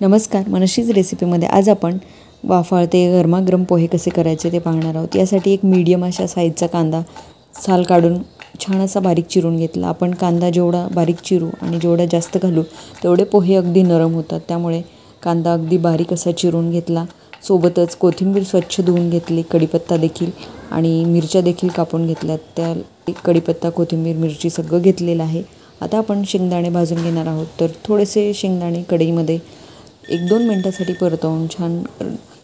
नमस्कार, मनशीज रेसिपीमध्ये आज आपण वाफाळते गरमागरम पोहे कसे करायचे ते पाहणार आहोत। यासाठी एक मीडियम अशा साईजचा कांदा साल काढून छान असा बारीक चिरून घेतला। आपण कांदा जेवढा बारीक चिरू आणि जेवढा जास्त घालू तेवढे पोहे अगदी नरम होतात, त्यामुळे कांदा अगदी बारीक असा चिरून घेतला। सोबतच कोथिंबीर स्वच्छ धुवून घेतली, कढीपत्ता देखील आणि मिरच्या देखील कापून घेतल्यात। त्या कढीपत्ता, कोथिंबीर, मिरची सगळं घेतलेलं आहे। आता आपण शेंगदाणे भाजून घेणार आहोत। तर थोडेसे शेंगदाणे कढईमध्ये 1-2 मिनिटांसाठी परतवून छान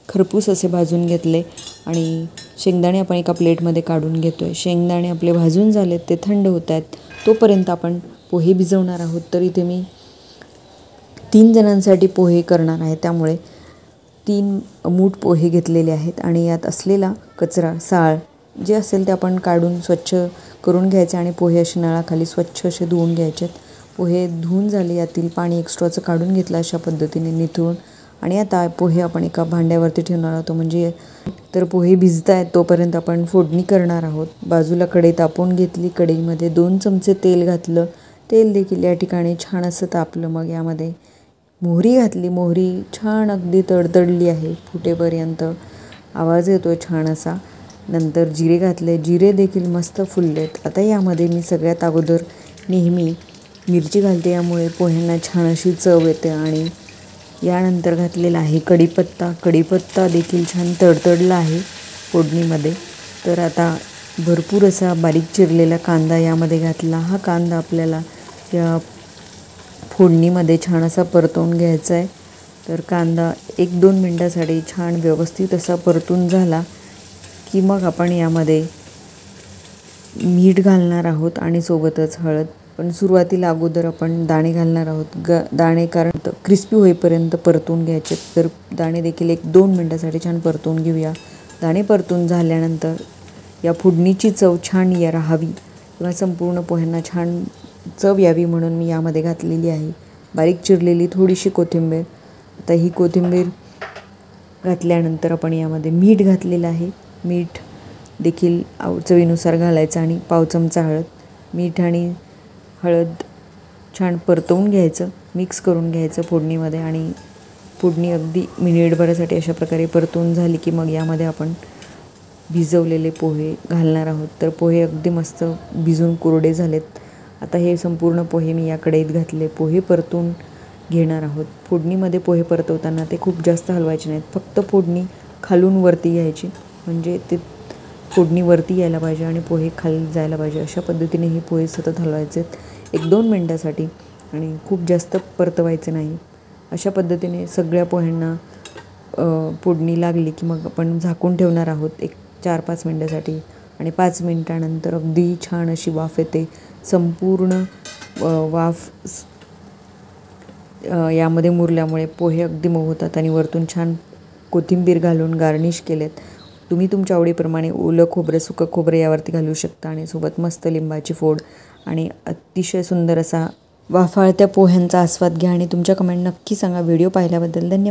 खरपूस असे भाजून घेतले आणि शेंगदाणे आपण एका प्लेटमध्ये काढून घेतोय। शेंगदाणे आपले भाजून झालेत, ते थंड होत आहेत, तोपर्यंत आपण पोहे भिजवणार आहोत। तर इथे मी 3 जणांसाठी पोहे करणार आहे, त्यामुळे 3 मूठ पोहे घेतलेले आहेत आणि यात असलेला कचरा, साळ जे असेल ते आपण काढून स्वच्छ करून घ्यायचे आणि पोहे असे नळाखाली स्वच्छ असे धुवून घ्यायचे। पोहे धुवून झाले, यातील पाणी एक्स्ट्राचं काढून घेतलं अशा पद्धतीने निथळून। आणि आता पोहे आपण एका भांड्यावरती ठेवणार आहोत, म्हणजे तर पोहे भिजतायत तोपर्यंत आपण फोडणी करणार आहोत। बाजूला कढई तापवून घेतली, कढईमध्ये 2 चमचे तेल घातलं। तेल देखील या ठिकाणी छान असं तापलं। मग यामध्ये मोहरी घातली, मोहरी छान अगदी तडतडली आहे, फुटेपर्यंत आवाज येतोय छान असा। नंतर जिरे घातले, जिरे देखील मस्त फुललेत। आता यामध्ये मी सगळ्यात अगोदर नेहमी मिरची घालते, यामुळे पोह्यांना छान अशी चव येते। आणि यानंतर घातलेला आहे कढीपत्ता, कढीपत्ता देखील छान तडतडला आहे फोडणीमध्ये। तर आता भरपूर असा बारीक चिरलेला कांदा यामध्ये घातला। हा कांदा आपल्याला या फोडणीमध्ये छान असा परतवून घ्यायचा आहे। तर कांदा 1-2 मिनिटांसाठी छान व्यवस्थित असा परतून झाला की मग आपण यामध्ये मीठ घालणार आहोत आणि सोबतच हळद। पण सुरुवातीला अगोदर आपण दाणे घालणार आहोत। दाणे कारण क्रिस्पी होईपर्यंत परतून घ्यायचे। तर दाणे देखील 1-2 मिनिटांसाठी छान परतून घेऊया। दाणे परतून झाल्यानंतर या फोडणीची चव छान राहावी किंवा संपूर्ण पोह्यांना छान चव यावी म्हणून मी यामध्ये घातलेली आहे बारीक चिरलेली थोडीशी कोथिंबीर। आता ही कोथिंबीर घातल्यानंतर आपण यामध्ये मीठ घातलेलं आहे। मीठ देखील चवीनुसार घालायचं आणि पाव चमचा हळद। मीठ आणि हळद छान परतवून घ्यायचं, मिक्स करून घ्यायचं फोडणीमध्ये। आणि फोडणी अगदी मिनिटभरासाठी अशा प्रकारे परतवून झाली की मग यामध्ये आपण भिजवलेले पोहे घालणार आहोत। तर पोहे अगदी मस्त भिजून कोरडे झालेत। आता हे संपूर्ण पोहे मी या कढईत घातले, पोहे परतून घेणार आहोत। फोडणीमध्ये पोहे परतवताना ते खूप जास्त हलवायचे नाहीत, फक्त फोडणी खालून वरती यायची, म्हणजे ते फोडणी वरती यायला पाहिजे आणि पोहे खाली जायला पाहिजे। अशा पद्धतीने हे पोहे सतत हलवायचे 1-2 मिनिटांसाठी आणि खूप जास्त परतवायचे नाही। अशा पद्धतीने सगळ्या पोह्यांना फोडणी लागली की मग आपण झाकून ठेवणार आहोत 4-5 मिनिटांसाठी। आणि 5 मिनिटांनंतर अगदी छान अशी वाफ येते, संपूर्ण वाफ यामध्ये मुरल्यामुळे पोहे अगदी मऊ होतात। आणि वरतून छान कोथिंबीर घालून गार्निश केलेत। तुम्ही तुमच्या आवडीप्रमाणे ओलं खोबरं, सुकं खोबरं यावरती घालू शकता आणि सोबत मस्त लिंबाची फोड आणि अतिशय सुंदर असा वाफाळत्या पोह्यांचा आस्वाद घ्या। आणि तुमच्या कमेंट नक्की सांगा। व्हिडिओ पाहिल्याबद्दल धन्यवाद।